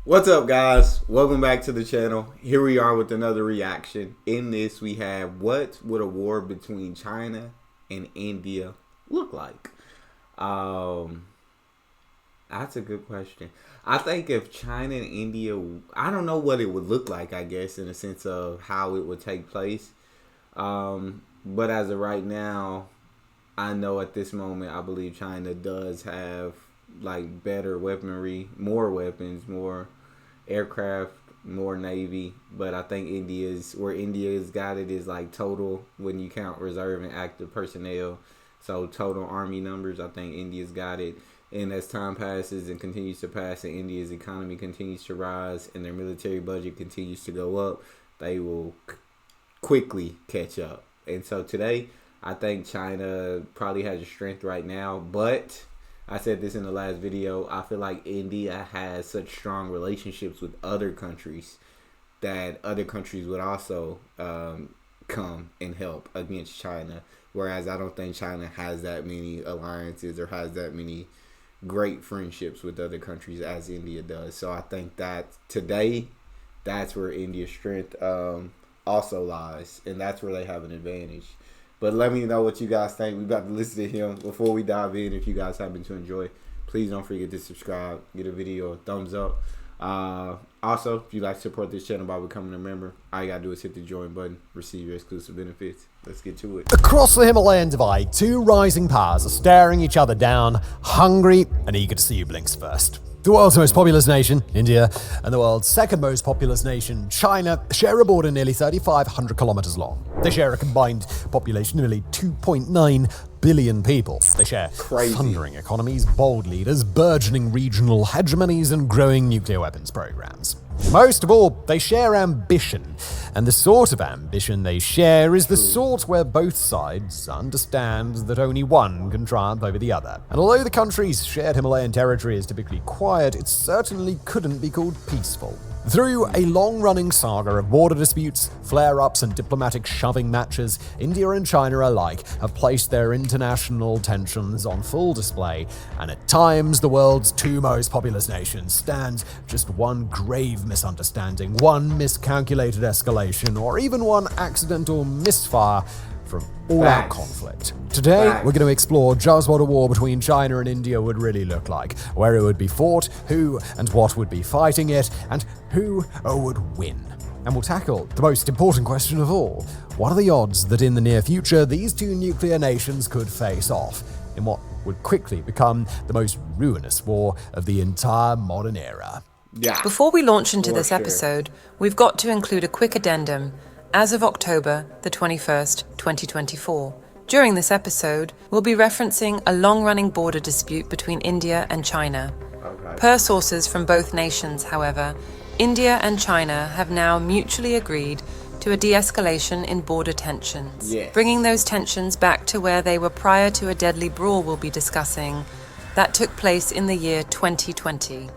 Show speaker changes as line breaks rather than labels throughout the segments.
What's up, guys? Welcome back to the channel. Here we are with another reaction. In this, we have what would a war between China and India look like? That's a good question. I think if China and India, I don't know what it would look like, I guess, in the sense of how it would take place. But as of right now, I know at this moment, I believe China does have like better weaponry, more weapons, more aircraft, more navy. But I think where India's got it is like total, when you count reserve and active personnel. So total army numbers, I think India's got it. And as time passes and continues to pass and India's economy continues to rise and their military budget continues to go up, they will quickly catch up. And so today, I think China probably has the strength right now, but I said this in the last video, I feel like India has such strong relationships with other countries that other countries would also come and help against China. Whereas I don't think China has that many alliances or has that many great friendships with other countries as India does. So I think that today, that's where India's strength also lies. And that's where they have an advantage. But let me know what you guys think. We're about to listen to him. Before we dive in, if you guys happen to enjoy, please don't forget to subscribe. Give the video a thumbs up. Also, if you'd like to support this channel by becoming a member, all you got to do is hit the join button. Receive your exclusive benefits. Let's get to it.
Across the Himalayan divide, two rising powers are staring each other down, hungry and eager to see who blinks first. The world's most populous nation, India, and the world's second most populous nation, China, share a border nearly 3,500 kilometers long. They share a combined population of nearly 2.9 billion people. They share thundering economies, bold leaders, burgeoning regional hegemonies, and growing nuclear weapons programs. Most of all, they share ambition. And the sort of ambition they share is the sort where both sides understand that only one can triumph over the other. And although the country's shared Himalayan territory is typically quiet, it certainly couldn't be called peaceful. Through a long-running saga of border disputes, flare-ups, and diplomatic shoving matches, India and China alike have placed their international tensions on full display, and at times the world's two most populous nations stand just one grave misunderstanding, one miscalculated escalation, or even one accidental misfire from all-out conflict. Today, we're going to explore just what a war between China and India would really look like, where it would be fought, who and what would be fighting it, and who would win. And we'll tackle the most important question of all. What are the odds that in the near future, these two nuclear nations could face off in what would quickly become the most ruinous war of the entire modern era?
Yeah.
Before we launch into this episode, we've got to include a quick addendum. As of October the 21st, 2024, during this episode, we'll be referencing a long-running border dispute between India and China. Per sources from both nations, however, India and China have now mutually agreed to a de-escalation in border tensions, bringing those tensions back to where they were prior to a deadly brawl we'll be discussing that took place in the year 2020.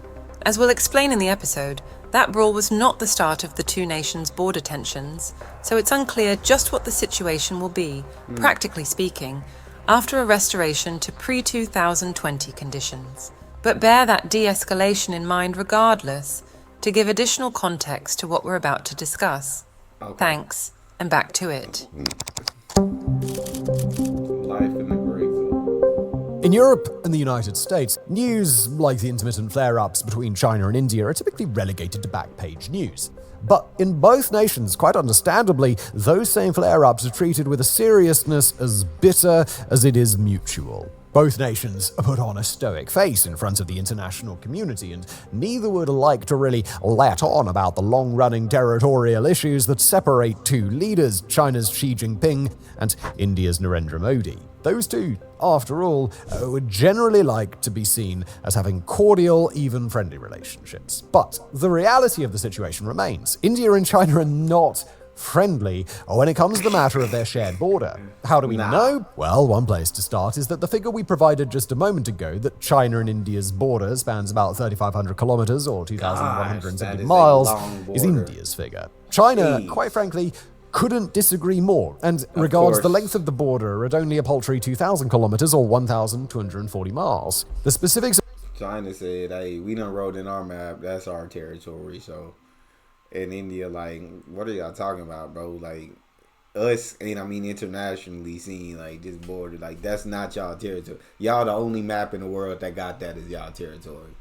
As we'll explain in the episode, that brawl was not the start of the two nations' border tensions, so it's unclear just what the situation will be, practically speaking, after a restoration to pre-2020 conditions. But bear that de-escalation in mind regardless, to give additional context to what we're about to discuss. Thanks, and back to it.
Life in the gray zone.
In Europe and the United States, news like the intermittent flare-ups between China and India are typically relegated to back-page news. But in both nations, quite understandably, those same flare-ups are treated with a seriousness as bitter as it is mutual. Both nations put on a stoic face in front of the international community, and neither would like to really let on about the long-running territorial issues that separate two leaders, China's Xi Jinping and India's Narendra Modi. Those two, after all, would generally like to be seen as having cordial, even friendly relationships. But the reality of the situation remains. India and China are not friendly when it comes to the matter of their shared border. How do we know? Well, one place to start is that the figure we provided just a moment ago, that China and India's border spans about 3,500 kilometers or 2,170 miles, is India's figure. China, quite frankly, couldn't disagree more, and regards the length of the border at only a paltry 2,000 kilometers or 1,240 miles. The specifics
China said, "Hey, we done wrote in our map. That's our territory." So, in India, like, what are y'all talking about, bro? Like, us, and I mean internationally seen, like, this border, like, that's not y'all territory. Y'all the only map in the world that got that is y'all territory.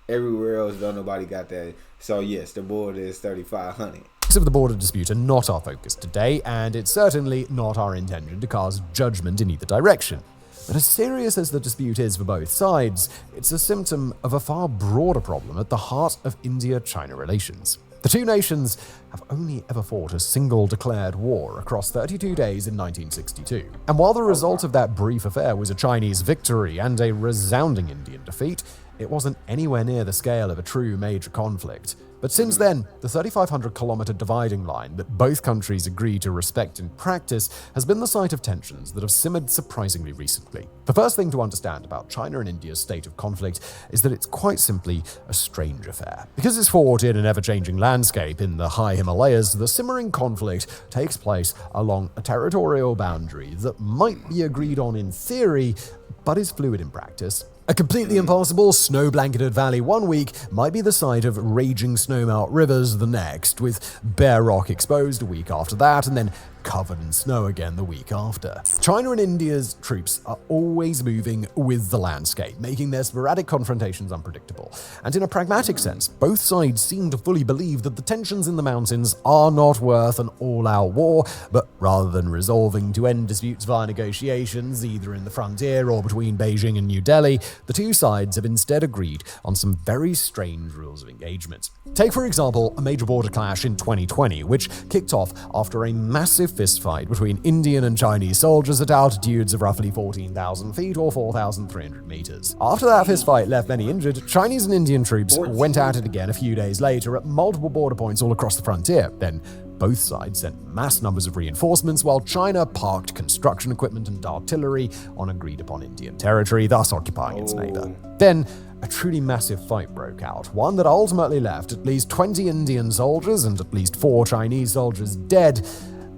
Everywhere else, don't nobody got that. So yes, the border is 3,500.
Of the border dispute are not our focus today, and it's certainly not our intention to cast judgment in either direction. But as serious as the dispute is for both sides, it's a symptom of a far broader problem at the heart of India-China relations. The two nations have only ever fought a single declared war across 32 days in 1962. And while the result of that brief affair was a Chinese victory and a resounding Indian defeat, it wasn't anywhere near the scale of a true major conflict. But since then, the 3,500-kilometer dividing line that both countries agree to respect in practice has been the site of tensions that have simmered surprisingly recently. The first thing to understand about China and India's state of conflict is that it's quite simply a strange affair. Because it's fought in an ever-changing landscape in the high Himalayas, the simmering conflict takes place along a territorial boundary that might be agreed on in theory, but is fluid in practice. A completely impassable, snow-blanketed valley one week might be the site of raging snowmelt rivers the next, with bare rock exposed a week after that, and then covered in snow again the week after. China and India's troops are always moving with the landscape, making their sporadic confrontations unpredictable. And in a pragmatic sense, both sides seem to fully believe that the tensions in the mountains are not worth an all-out war, but rather than resolving to end disputes via negotiations, either in the frontier or between Beijing and New Delhi, the two sides have instead agreed on some very strange rules of engagement. Take, for example, a major border clash in 2020, which kicked off after a massive fistfight between Indian and Chinese soldiers at altitudes of roughly 14,000 feet or 4,300 meters. After that fistfight left many injured, Chinese and Indian troops went at it again a few days later at multiple border points all across the frontier. Then both sides sent mass numbers of reinforcements, while China parked construction equipment and artillery on agreed-upon Indian territory, thus occupying its neighbor. Then a truly massive fight broke out, one that ultimately left at least 20 Indian soldiers and at least 4 Chinese soldiers dead.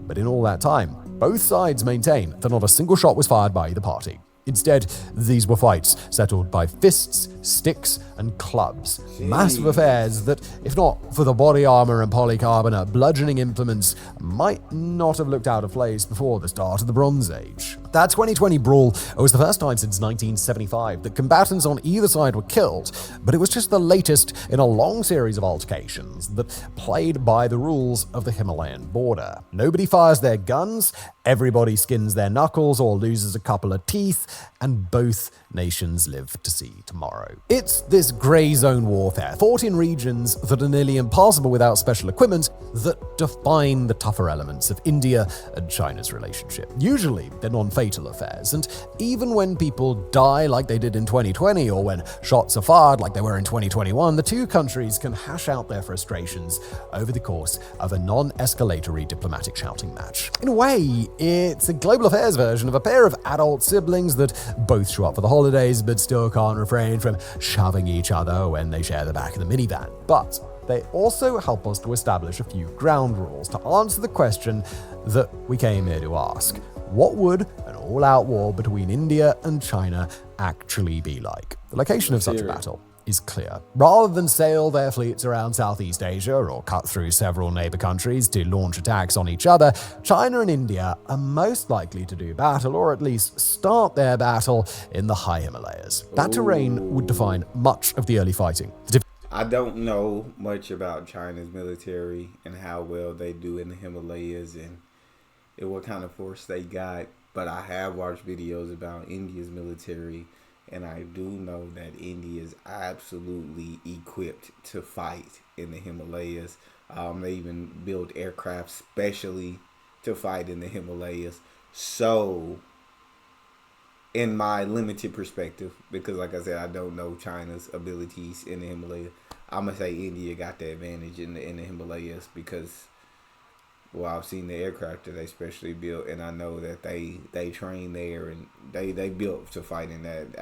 But in all that time, both sides maintain that not a single shot was fired by either party. Instead, these were fights settled by fists, sticks, and clubs. Massive affairs that, if not for the body armor and polycarbonate bludgeoning implements, might not have looked out of place before the start of the Bronze Age. That 2020 brawl was the first time since 1975 that combatants on either side were killed, but it was just the latest in a long series of altercations that played by the rules of the Himalayan border. Nobody fires their guns, everybody skins their knuckles or loses a couple of teeth, and both nations live to see tomorrow. It's this grey zone warfare, fought in regions that are nearly impassable without special equipment, that define the tougher elements of India and China's relationship. Usually, they're non-fatal affairs, and even when people die like they did in 2020, or when shots are fired like they were in 2021, the two countries can hash out their frustrations over the course of a non-escalatory diplomatic shouting match. In a way, it's a global affairs version of a pair of adult siblings that both show up for the holidays but still can't refrain from shoving each other when they share the back of the minivan. But they also help us to establish a few ground rules to answer the question that we came here to ask. What would an all-out war between India and China actually be like? The location of such a battle is clear. Rather than sail their fleets around Southeast Asia or cut through several neighbor countries to launch attacks on each other, China and India are most likely to do battle, or at least start their battle, in the high Himalayas. That terrain would define much of the early fighting.
I don't know much about China's military and how well they do in the Himalayas and what kind of force they got, but I have watched videos about India's military, and I do know that India is absolutely equipped to fight in the Himalayas. They even build aircraft specially to fight in the Himalayas. So, in my limited perspective, because like I said, I don't know China's abilities in the Himalayas, I'm going to say India got the advantage in the Himalayas, because Well, I've seen the aircraft that they specially built, and I know that they train there, and they built to fight in that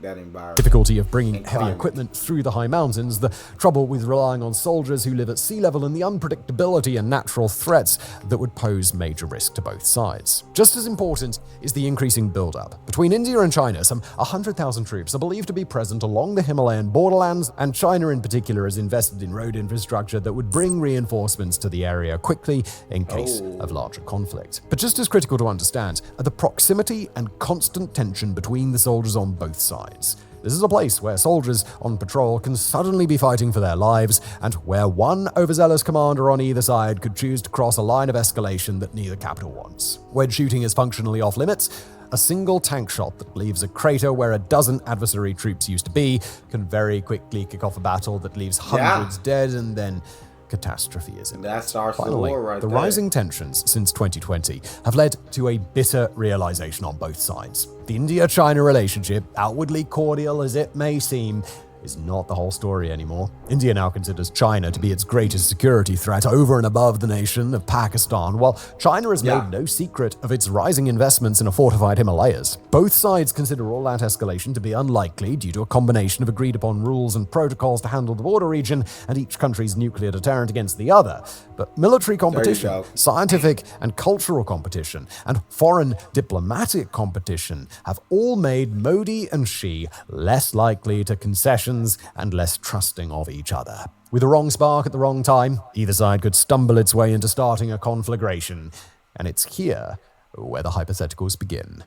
that environment.
Difficulty of bringing heavy
climate.
equipment through the high mountains, the trouble with relying on soldiers who live at sea level, and the unpredictability and natural threats that would pose major risk to both sides. Just as important is the increasing build-up. Between India and China, some 100,000 troops are believed to be present along the Himalayan borderlands, and China in particular has invested in road infrastructure that would bring reinforcements to the area quickly in case of larger conflict. But just as critical to understand are the proximity and constant tension between the soldiers on both sides. This is a place where soldiers on patrol can suddenly be fighting for their lives, and where one overzealous commander on either side could choose to cross a line of escalation that neither capital wants. When shooting is functionally off limits, a single tank shot that leaves a crater where a dozen adversary troops used to be can very quickly kick off a battle that leaves hundreds dead, and then catastrophe is imminent.
That starts
Finally,
the war right
the
there.
rising tensions since 2020 have led to a bitter realization on both sides. The India-China relationship, outwardly cordial as it may seem, is not the whole story anymore. India now considers China to be its greatest security threat over and above the nation of Pakistan, while China has made no secret of its rising investments in a fortified Himalayas. Both sides consider all that escalation to be unlikely due to a combination of agreed-upon rules and protocols to handle the border region and each country's nuclear deterrent against the other. But military competition, scientific and cultural competition, and foreign diplomatic competition have all made Modi and Xi less likely to concessions and less trusting of each other. With the wrong spark at the wrong time, either side could stumble its way into starting a conflagration. And it's here where the hypotheticals begin.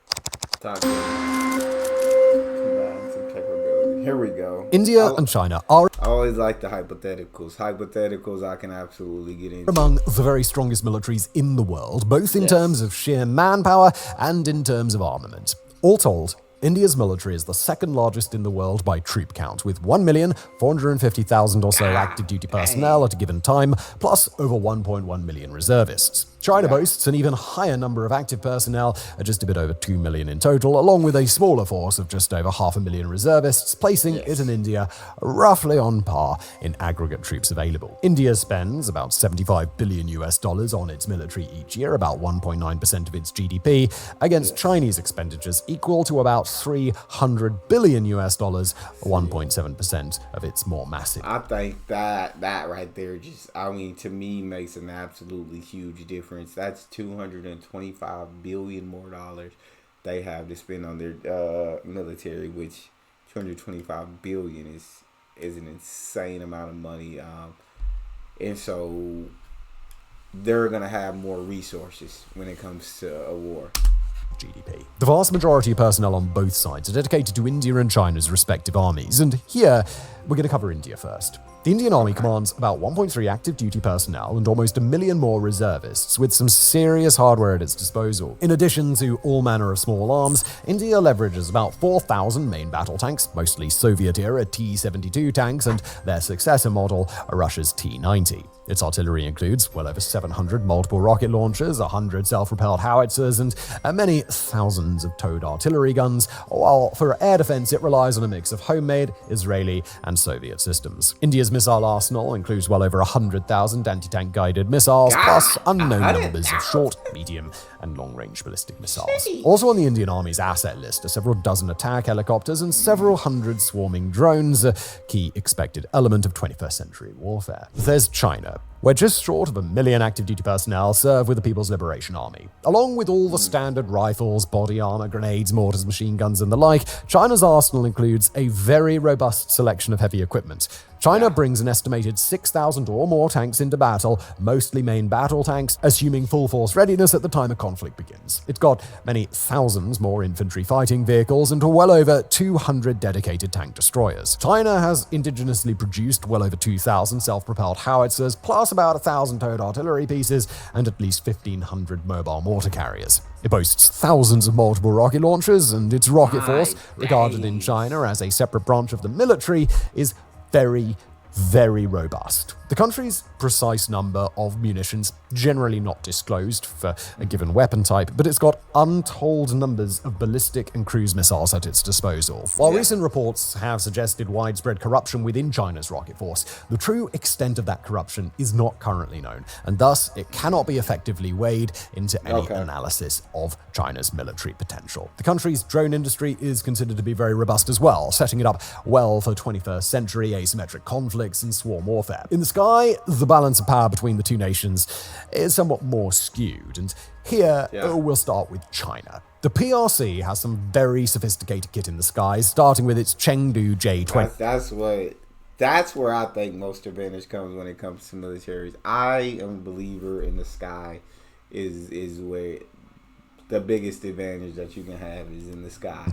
Here we go.
India and China are
I always like the hypotheticals. Hypotheticals I can absolutely get into.
among the very strongest militaries in the world, both in terms of sheer manpower and in terms of armament. All told, India's military is the second largest in the world by troop count, with 1,450,000 or so active duty personnel at a given time, plus over 1.1 million reservists. China boasts an even higher number of active personnel at just a bit over 2 million in total, along with a smaller force of just over 500,000 reservists, placing it and India roughly on par in aggregate troops available. India spends about $75 billion on its military each year, about 1.9% of its GDP, against Chinese expenditures equal to about $300 billion, 1.7% of its more massive.
I think that right there to me makes an absolutely huge difference. That's $225 billion more dollars they have to spend on their military, which $225 billion is an insane amount of money, and so they're gonna have more resources when it comes to a war.
GDP. The vast majority of personnel on both sides are dedicated to India and China's respective armies, and here we're going to cover India first. The Indian Army commands about 1.3 active duty personnel and almost 1 million more reservists, with some serious hardware at its disposal. In addition to all manner of small arms, India leverages about 4,000 main battle tanks, mostly Soviet-era T-72 tanks, and their successor model, Russia's T-90. Its artillery includes well over 700 multiple rocket launchers, 100 self-propelled howitzers, and many thousands of towed artillery guns, while for air defense it relies on a mix of homemade, Israeli, and Soviet systems. India's missile arsenal includes well over 100,000 anti-tank guided missiles, plus unknown numbers of short, medium, and long-range ballistic missiles. Also on the Indian Army's asset list are several dozen attack helicopters and several hundred swarming drones, a key expected element of 21st century warfare. There's China, where just short of 1 million active duty personnel serve with the People's Liberation Army. Along with all the standard rifles, body armor, grenades, mortars, machine guns, and the like, China's arsenal includes a very robust selection of heavy equipment. China brings an estimated 6,000 or more tanks into battle, mostly main battle tanks, assuming full force readiness at the time a conflict begins. It's got many thousands more infantry fighting vehicles and well over 200 dedicated tank destroyers. China has indigenously produced well over 2,000 self-propelled howitzers, plus about 1,000 towed artillery pieces and at least 1,500 mobile mortar carriers. It boasts thousands of multiple rocket launchers, and its rocket force, regarded in China as a separate branch of the military, is very, very robust. The country's precise number of munitions generally not disclosed for a given weapon type, but it's got untold numbers of ballistic and cruise missiles at its disposal. While recent reports have suggested widespread corruption within China's rocket force, the true extent of that corruption is not currently known, and thus it cannot be effectively weighed into any analysis of China's military potential. The country's drone industry is considered to be very robust as well, setting it up well for 21st century asymmetric conflicts and swarm warfare. In the sky, the balance of power between the two nations is somewhat more skewed, and here we'll start with China. The PRC has some very sophisticated kit in the skies, starting with its Chengdu J-20.
That's where I think most advantage comes when it comes to militaries. I am a believer in the sky is where the biggest advantage that you can have is in the sky.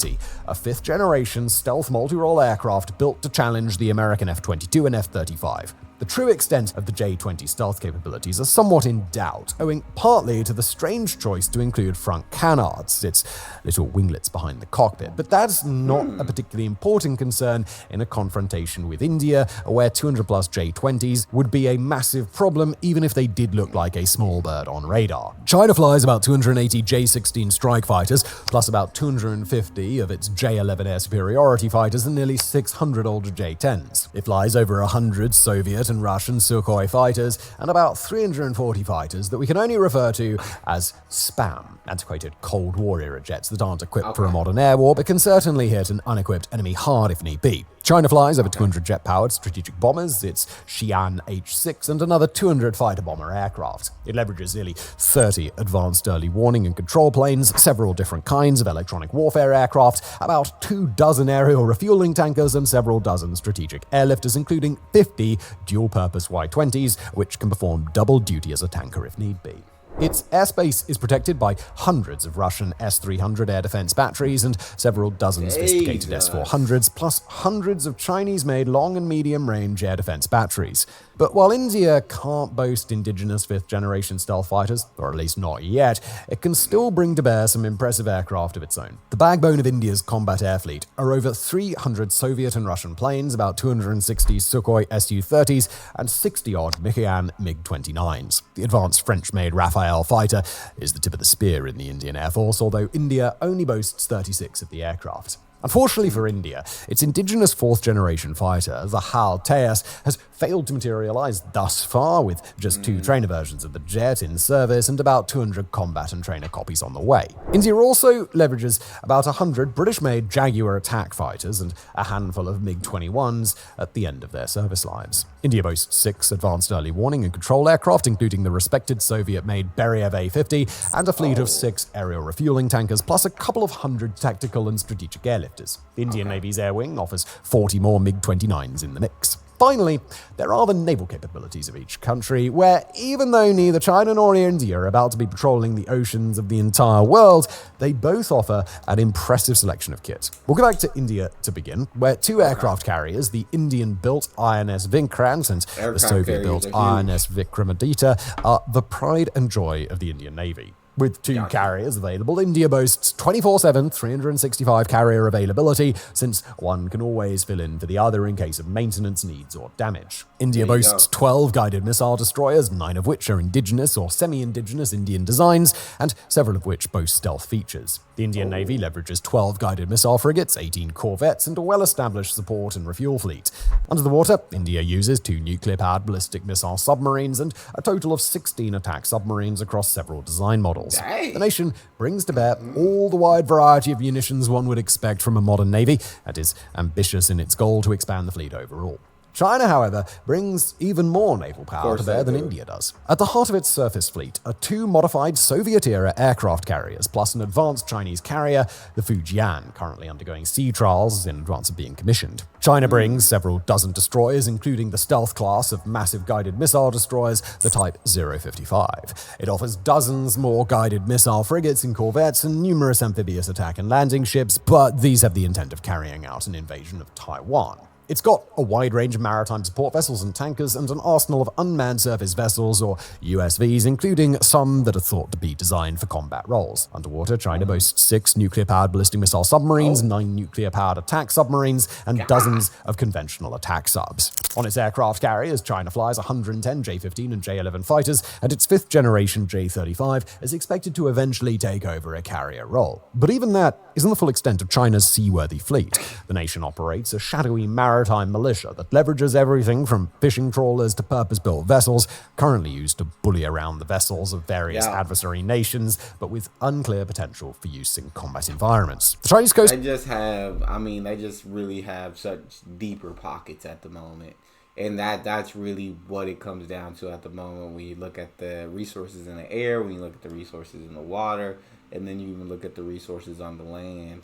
A fifth-generation stealth multi-role aircraft built to challenge the American F-22 and F-35. The true extent of the J-20 stealth capabilities are somewhat in doubt, owing partly to the strange choice to include front canards, its little winglets behind the cockpit. But that's not a particularly important concern in a confrontation with India, where 200-plus J-20s would be a massive problem even if they did look like a small bird on radar. China flies about 280 J-16 strike fighters, plus about 250 of its J-11 air superiority fighters and nearly 600 older J-10s. It flies over 100 Soviet and Russian Sukhoi fighters and about 340 fighters that we can only refer to as SPAM, antiquated Cold War-era jets that aren't equipped for a modern air war but can certainly hit an unequipped enemy hard if need be. China flies over 200 jet-powered strategic bombers, its Xi'an H-6, and another 200 fighter-bomber aircraft. It leverages nearly 30 advanced early warning and control planes, several different kinds of electronic warfare aircraft, about 24 aerial refueling tankers, and several dozen strategic airlifters, including 50 dual-purpose Y-20s, which can perform double duty as a tanker if need be. Its airspace is protected by hundreds of Russian S-300 air defense batteries and several dozen sophisticated S-400s, plus hundreds of Chinese-made long and medium-range air defense batteries. But while India can't boast indigenous fifth-generation stealth fighters, or at least not yet, it can still bring to bear some impressive aircraft of its own. The backbone of India's combat air fleet are over 300 Soviet and Russian planes, about 260 Sukhoi Su-30s, and 60-odd Mikoyan MiG-29s. The advanced French-made Rafale fighter is the tip of the spear in the Indian Air Force, although India only boasts 36 of the aircraft. Unfortunately for India, its indigenous fourth-generation fighter, the HAL Tejas, has failed to materialize thus far, with just 2 trainer versions of the jet in service and about 200 combat and trainer copies on the way. India also leverages about 100 British-made Jaguar attack fighters and a handful of MiG-21s at the end of their service lives. India boasts 6 advanced early warning and control aircraft, including the respected Soviet-made Beriev A-50, and a fleet of 6 aerial refueling tankers, plus a couple of hundred tactical and strategic airlifters. The Indian Navy's Air Wing offers 40 more MiG-29s in the mix. Finally, there are the naval capabilities of each country, where even though neither China nor India are about to be patrolling the oceans of the entire world, they both offer an impressive selection of kit. We'll go back to India to begin, where 2 aircraft carriers, the Indian-built INS Vikrant and the Soviet-built INS Vikramaditya, are the pride and joy of the Indian Navy. With 2 carriers available, India boasts 24/7, 365 carrier availability, since one can always fill in for the other in case of maintenance needs or damage. India boasts 12 guided missile destroyers, 9 of which are indigenous or semi-indigenous Indian designs, and several of which boast stealth features. The Indian Navy leverages 12 guided missile frigates, 18 corvettes, and a well-established support and refuel fleet. Under the water, India uses 2 nuclear-powered ballistic missile submarines and a total of 16 attack submarines across several design models. The nation brings to bear all the wide variety of munitions one would expect from a modern navy, and is ambitious in its goal to expand the fleet overall. China, however, brings even more naval power to bear than India does. At the heart of its surface fleet are 2 modified Soviet-era aircraft carriers, plus an advanced Chinese carrier, the Fujian, currently undergoing sea trials in advance of being commissioned. China brings several dozen destroyers, including the stealth class of massive guided missile destroyers, the Type 055. It offers dozens more guided missile frigates and corvettes and numerous amphibious attack and landing ships, but these have the intent of carrying out an invasion of Taiwan. It's got a wide range of maritime support vessels and tankers, and an arsenal of unmanned surface vessels, or USVs, including some that are thought to be designed for combat roles. Underwater, China boasts 6 nuclear-powered ballistic missile submarines, 9 nuclear-powered attack submarines, and dozens of conventional attack subs. On its aircraft carriers, China flies 110 J-15 and J-11 fighters, and its 5th-generation J-35 is expected to eventually take over a carrier role. But even that isn't the full extent of China's seaworthy fleet. The nation operates a shadowy maritime militia that leverages everything from fishing trawlers to purpose-built vessels, currently used to bully around the vessels of various adversary nations, but with unclear potential for use in combat environments. The Chinese coast...
They just really have such deeper pockets at the moment. And that's really what it comes down to at the moment when you look at the resources in the air, when you look at the resources in the water, and then you even look at the resources on the land.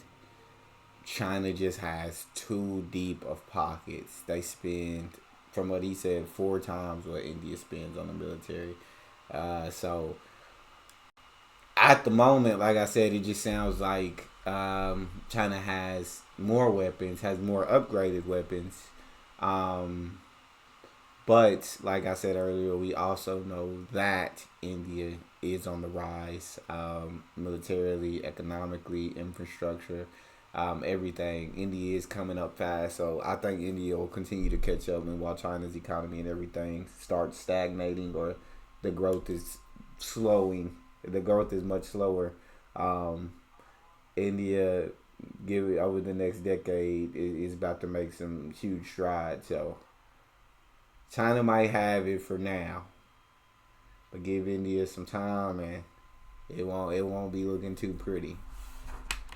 China just has too deep of pockets. They spend, from what he said, 4 times what India spends on the military. So at the moment, like I said, it just sounds like China has more weapons, has more upgraded weapons. But like I said earlier, we also know that India is on the rise, militarily, economically, infrastructure, everything. India is coming up fast, so I think India will continue to catch up. And while China's economy and everything starts stagnating, or the growth is slowing, the growth is much slower. India, give it over the next decade, is about to make some huge strides. So China might have it for now, but give India some time, and it won't be looking too pretty.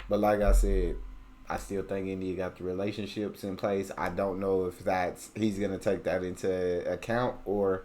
But like I said, I still think India got the relationships in place. I don't know if he's gonna take that into account or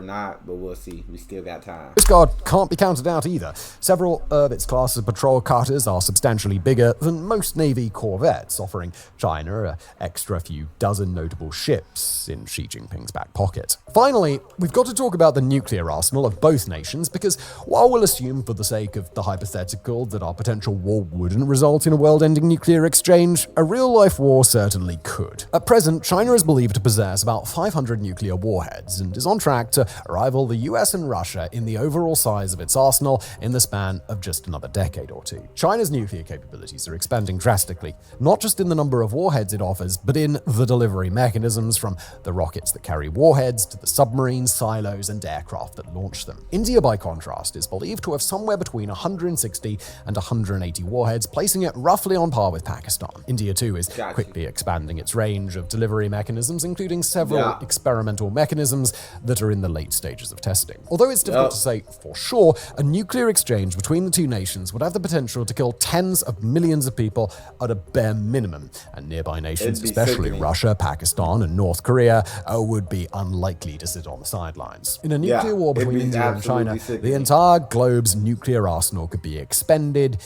not, but we'll see. We still got time.
This guard can't be counted out either. Several of its classes of patrol cutters are substantially bigger than most Navy corvettes, offering China an extra few dozen notable ships in Xi Jinping's back pocket. Finally, we've got to talk about the nuclear arsenal of both nations, because while we'll assume for the sake of the hypothetical that our potential war wouldn't result in a world-ending nuclear exchange, a real-life war certainly could. At present, China is believed to possess about 500 nuclear warheads and is on track to rival the US and Russia in the overall size of its arsenal in the span of just another decade or two. China's nuclear capabilities are expanding drastically, not just in the number of warheads it offers, but in the delivery mechanisms, from the rockets that carry warheads to the submarines, silos, and aircraft that launch them. India, by contrast, is believed to have somewhere between 160 and 180 warheads, placing it roughly on par with Pakistan. India, too, is quickly expanding its range of delivery mechanisms, including several experimental mechanisms that are in the late stages of testing. Although it's difficult to say for sure, a nuclear exchange between the two nations would have the potential to kill tens of millions of people at a bare minimum, and nearby nations, especially Russia, Pakistan, and North Korea, would be unlikely to sit on the sidelines. In a nuclear war between India and China, the entire globe's nuclear arsenal could be expended,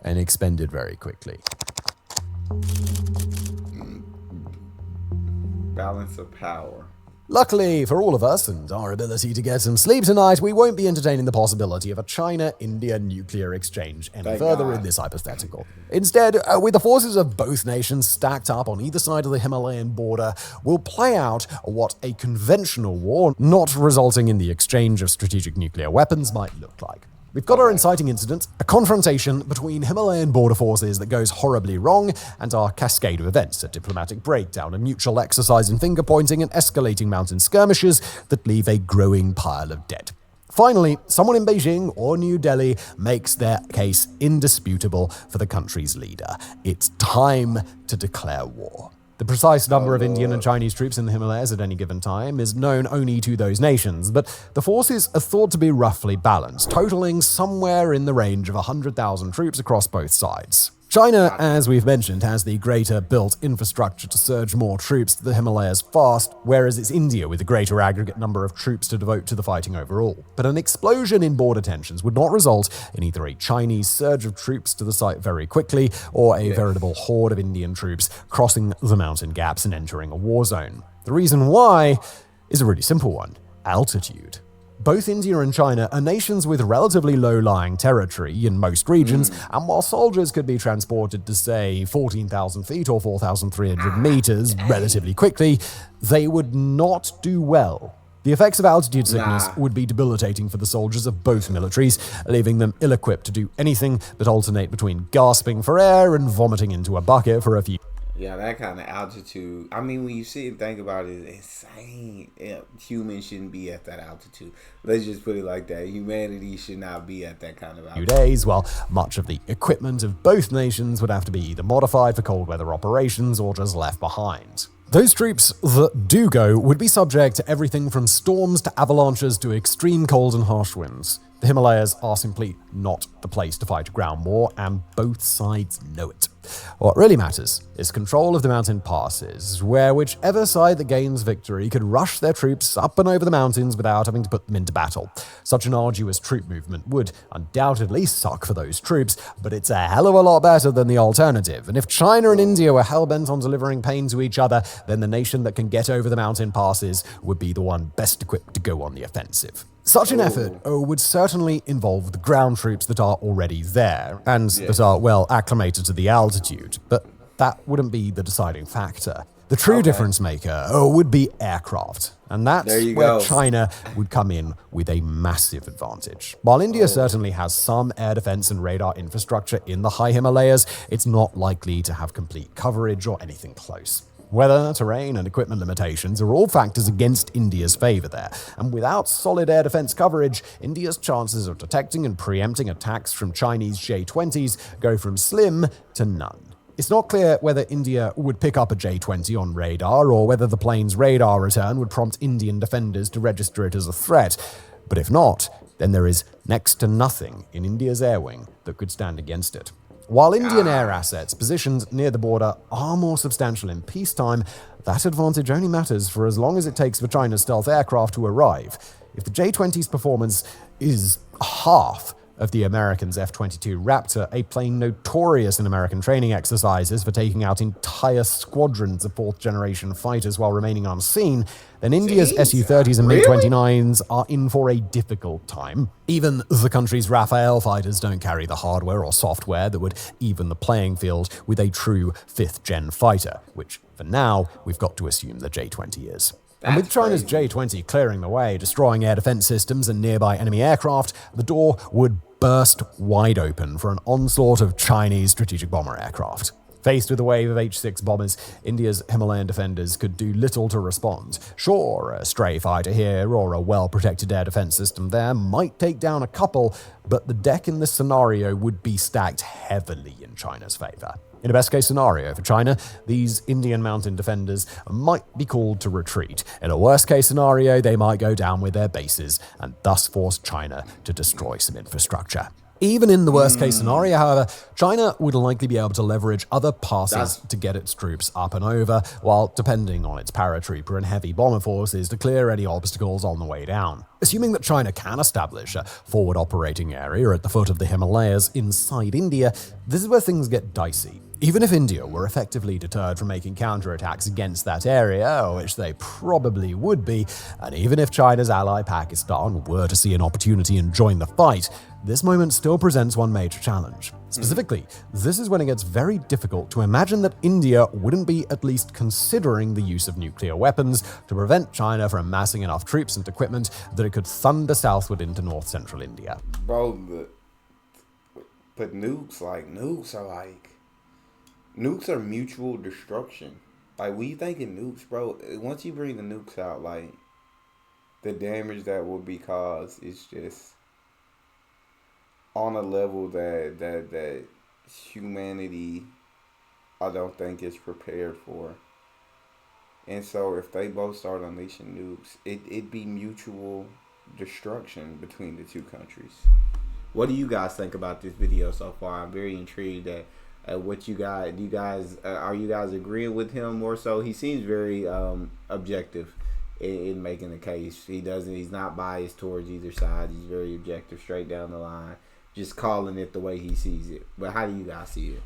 and expended very quickly.
Balance of power.
Luckily for all of us and our ability to get some sleep tonight, we won't be entertaining the possibility of a China-India nuclear exchange any further in this hypothetical. Instead, with the forces of both nations stacked up on either side of the Himalayan border, we'll play out what a conventional war, not resulting in the exchange of strategic nuclear weapons, might look like. We've got our inciting incident, a confrontation between Himalayan border forces that goes horribly wrong, and our cascade of events, a diplomatic breakdown, a mutual exercise in finger-pointing, and escalating mountain skirmishes that leave a growing pile of dead. Finally, someone in Beijing or New Delhi makes their case indisputable for the country's leader. It's time to declare war. The precise number of Indian and Chinese troops in the Himalayas at any given time is known only to those nations, but the forces are thought to be roughly balanced, totaling somewhere in the range of 100,000 troops across both sides. China, as we've mentioned, has the greater built infrastructure to surge more troops to the Himalayas fast, whereas it's India with the greater aggregate number of troops to devote to the fighting overall. But an explosion in border tensions would not result in either a Chinese surge of troops to the site very quickly, or a veritable horde of Indian troops crossing the mountain gaps and entering a war zone. The reason why is a really simple one: altitude. Both India and China are nations with relatively low-lying territory in most regions, and while soldiers could be transported to, say, 14,000 feet or 4,300 meters relatively quickly, they would not do well. The effects of altitude sickness would be debilitating for the soldiers of both militaries, leaving them ill-equipped to do anything but alternate between gasping for air and vomiting into a bucket for a few.
Yeah, that kind of altitude. I mean, when you sit and think about it, it's insane. Yeah, humans shouldn't be at that altitude. Let's just put it like that. Humanity should not be at that kind of altitude.
Days, while much of the equipment of both nations would have to be either modified for cold weather operations or just left behind. Those troops that do go would be subject to everything from storms to avalanches to extreme cold and harsh winds. The Himalayas are simply not the place to fight a ground war, and both sides know it. What really matters is control of the mountain passes, where whichever side that gains victory could rush their troops up and over the mountains without having to put them into battle. Such an arduous troop movement would undoubtedly suck for those troops, but it's a hell of a lot better than the alternative. And if China and India were hell-bent on delivering pain to each other, then the nation that can get over the mountain passes would be the one best equipped to go on the offensive. Such an effort would certainly involve the ground troops that are already there, and that are well acclimated to the altitude, but that wouldn't be the deciding factor. The true difference maker would be aircraft, and that's where China would come in with a massive advantage. While India certainly has some air defense and radar infrastructure in the high Himalayas, it's not likely to have complete coverage or anything close. Weather, terrain, and equipment limitations are all factors against India's favor there, and without solid air defense coverage, India's chances of detecting and preempting attacks from Chinese J-20s go from slim to none. It's not clear whether India would pick up a J-20 on radar, or whether the plane's radar return would prompt Indian defenders to register it as a threat. But if not, then there is next to nothing in India's air wing that could stand against it. While Indian air assets positioned near the border are more substantial in peacetime, that advantage only matters for as long as it takes for China's stealth aircraft to arrive. If the J-20's performance is half of the Americans' F-22 Raptor, a plane notorious in American training exercises for taking out entire squadrons of fourth-generation fighters while remaining unseen, then India's Su-30s and MiG-29s are in for a difficult time. Even the country's Rafale fighters don't carry the hardware or software that would even the playing field with a true fifth-gen fighter, which, for now, we've got to assume the J-20 is. And with China's J-20 clearing the way, destroying air defense systems and nearby enemy aircraft, the door would burst wide open for an onslaught of Chinese strategic bomber aircraft. Faced with a wave of H-6 bombers, India's Himalayan defenders could do little to respond. Sure, a stray fighter here or a well-protected air defense system there might take down a couple, but the deck in this scenario would be stacked heavily in China's favor. In a best-case scenario for China, these Indian mountain defenders might be called to retreat. In a worst-case scenario, they might go down with their bases and thus force China to destroy some infrastructure. Even in the worst-case scenario, however, China would likely be able to leverage other passes to get its troops up and over, while depending on its paratrooper and heavy bomber forces to clear any obstacles on the way down. Assuming that China can establish a forward operating area at the foot of the Himalayas inside India, this is where things get dicey. Even if India were effectively deterred from making counterattacks against that area, which they probably would be, and even if China's ally Pakistan were to see an opportunity and join the fight, this moment still presents one major challenge. Specifically, this is when it gets very difficult to imagine that India wouldn't be at least considering the use of nuclear weapons to prevent China from amassing enough troops and equipment that it could thunder southward into north-central India.
Bro, but nukes are mutual destruction. Like, when you thinking nukes, bro, once you bring the nukes out, like, the damage that will be caused is just on a level that humanity, I don't think, is prepared for. And so if they both start unleashing nukes, it'd be mutual destruction between the two countries. What do you guys think about this video so far? I'm very intrigued at what you guys, are you guys agreeing with him more so? He seems very objective in making the case. He's not biased towards either side. He's very objective, straight down the line, just calling it the way he sees it. But how do you guys see it?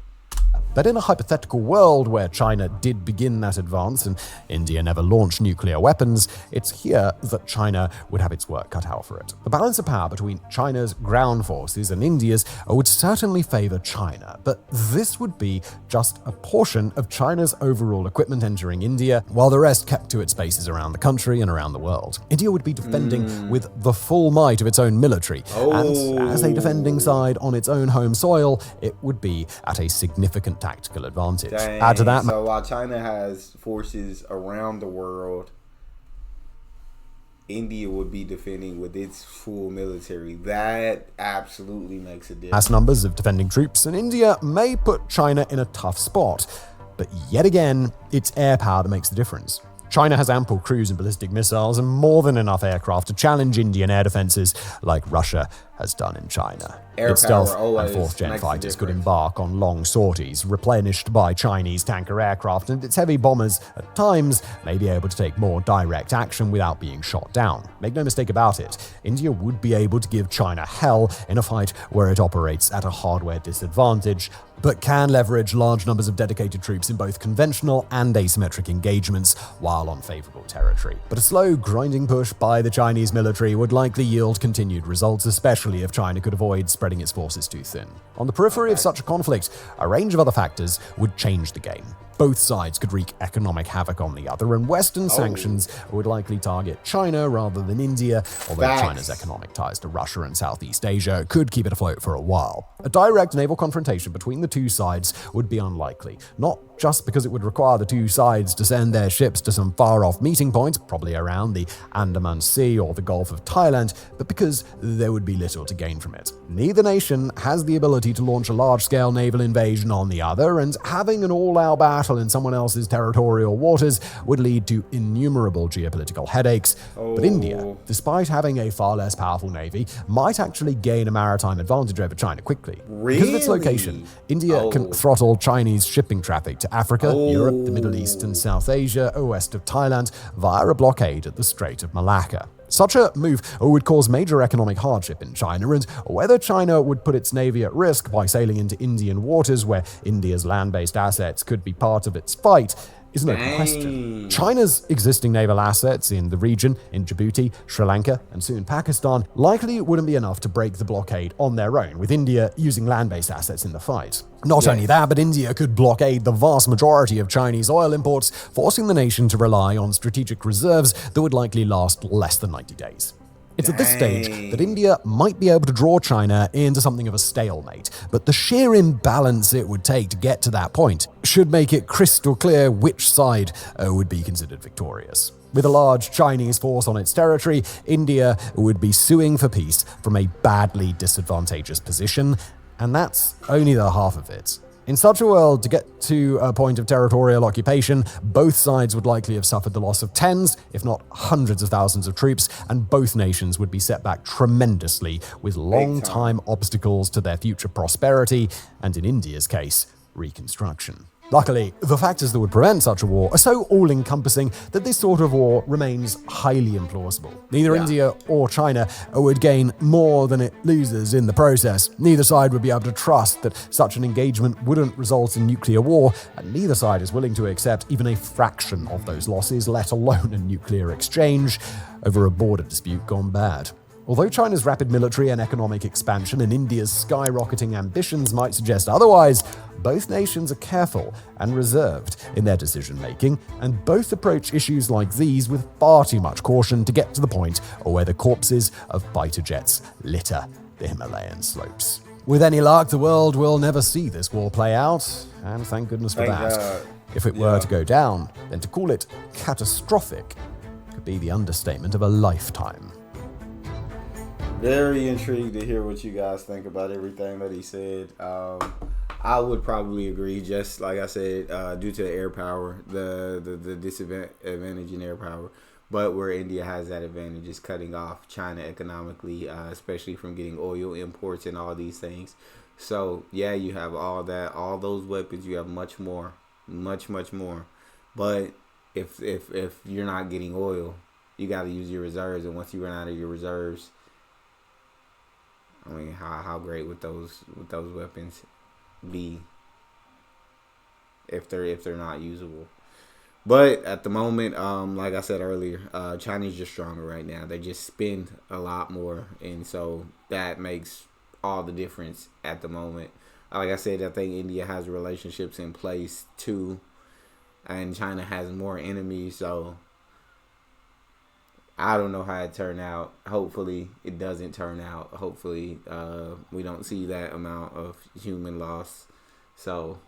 But in a hypothetical world where China did begin that advance and India never launched nuclear weapons, it's here that China would have its work cut out for it. The balance of power between China's ground forces and India's would certainly favor China, but this would be just a portion of China's overall equipment entering India, while the rest kept to its bases around the country and around the world. India would be defending with the full might of its own military, and as a defending side on its own home soil, it would be at a significant tactical advantage.
Dang.
Add to that,
so while China has forces around the world, India would be defending with its full military. That absolutely makes a difference.
mass numbers of defending troops, and India may put China in a tough spot. But yet again, it's air power that makes the difference. China has ample cruise and ballistic missiles and more than enough aircraft to challenge Indian air defenses like Russia has done in China. Its stealth and fourth-gen fighters could embark on long sorties, replenished by Chinese tanker aircraft, and its heavy bombers, at times, may be able to take more direct action without being shot down. Make no mistake about it, India would be able to give China hell in a fight where it operates at a hardware disadvantage, but can leverage large numbers of dedicated troops in both conventional and asymmetric engagements while on favorable territory. But a slow, grinding push by the Chinese military would likely yield continued results, especially if China could avoid spreading its forces too thin. On the periphery of such a conflict, a range of other factors would change the game. Both sides could wreak economic havoc on the other, and Western sanctions would likely target China rather than India, although China's economic ties to Russia and Southeast Asia could keep it afloat for a while. A direct naval confrontation between the two sides would be unlikely, not just because it would require the two sides to send their ships to some far-off meeting point, probably around the Andaman Sea or the Gulf of Thailand, but because there would be little to gain from it. Neither nation has the ability to launch a large-scale naval invasion on the other, and having an all-out battle in someone else's territorial waters would lead to innumerable geopolitical headaches. But India, despite having a far less powerful navy, might actually gain a maritime advantage over China quickly. Because of its location, India can throttle Chinese shipping traffic to Africa, Europe, the Middle East, and South Asia, west of Thailand, via a blockade at the Strait of Malacca. Such a move would cause major economic hardship in China, and whether China would put its navy at risk by sailing into Indian waters where India's land-based assets could be part of its fight is an open question. China's existing naval assets in the region, in Djibouti, Sri Lanka, and soon Pakistan, likely wouldn't be enough to break the blockade on their own, with India using land-based assets in the fight. Not only that, but India could blockade the vast majority of Chinese oil imports, forcing the nation to rely on strategic reserves that would likely last less than 90 days. It's at this stage that India might be able to draw China into something of a stalemate, but the sheer imbalance it would take to get to that point should make it crystal clear which side would be considered victorious. With a large Chinese force on its territory, India would be suing for peace from a badly disadvantageous position, and that's only the half of it. In such a world, to get to a point of territorial occupation, both sides would likely have suffered the loss of tens, if not hundreds of thousands of troops, and both nations would be set back tremendously with long-time obstacles to their future prosperity, and in India's case, reconstruction. Luckily, the factors that would prevent such a war are so all-encompassing that this sort of war remains highly implausible. Neither India or China would gain more than it loses in the process. Neither side would be able to trust that such an engagement wouldn't result in nuclear war, and neither side is willing to accept even a fraction of those losses, let alone a nuclear exchange, over a border dispute gone bad. Although China's rapid military and economic expansion and India's skyrocketing ambitions might suggest otherwise, both nations are careful and reserved in their decision-making, and both approach issues like these with far too much caution to get to the point where the corpses of fighter jets litter the Himalayan slopes. With any luck, the world will never see this war play out, and thank goodness for that. If it were to go down, then to call it catastrophic could be the understatement of a lifetime.
Very intrigued to hear what you guys think about everything that he said. I would probably agree, just like I said, due to air power, the disadvantage in air power. But where India has that advantage is cutting off China economically, especially from getting oil imports and all these things. So, yeah, you have all that, all those weapons. You have much more, much more. But if you're not getting oil, you got to use your reserves. And once you run out of your reserves, I mean, how great would those weapons be? if they're not usable. But at the moment, like I said earlier, China's just stronger right now. They just spend a lot more, and so that makes all the difference at the moment. Like I said, I think India has relationships in place too, and China has more enemies. So I don't know how it turned out. Hopefully, it doesn't turn out. Hopefully, we don't see that amount of human loss. So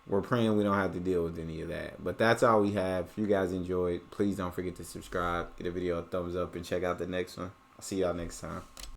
we're praying we don't have to deal with any of that. But that's all we have. If you guys enjoyed, please don't forget to subscribe, get a video a thumbs up, and check out the next one. I'll see y'all next time.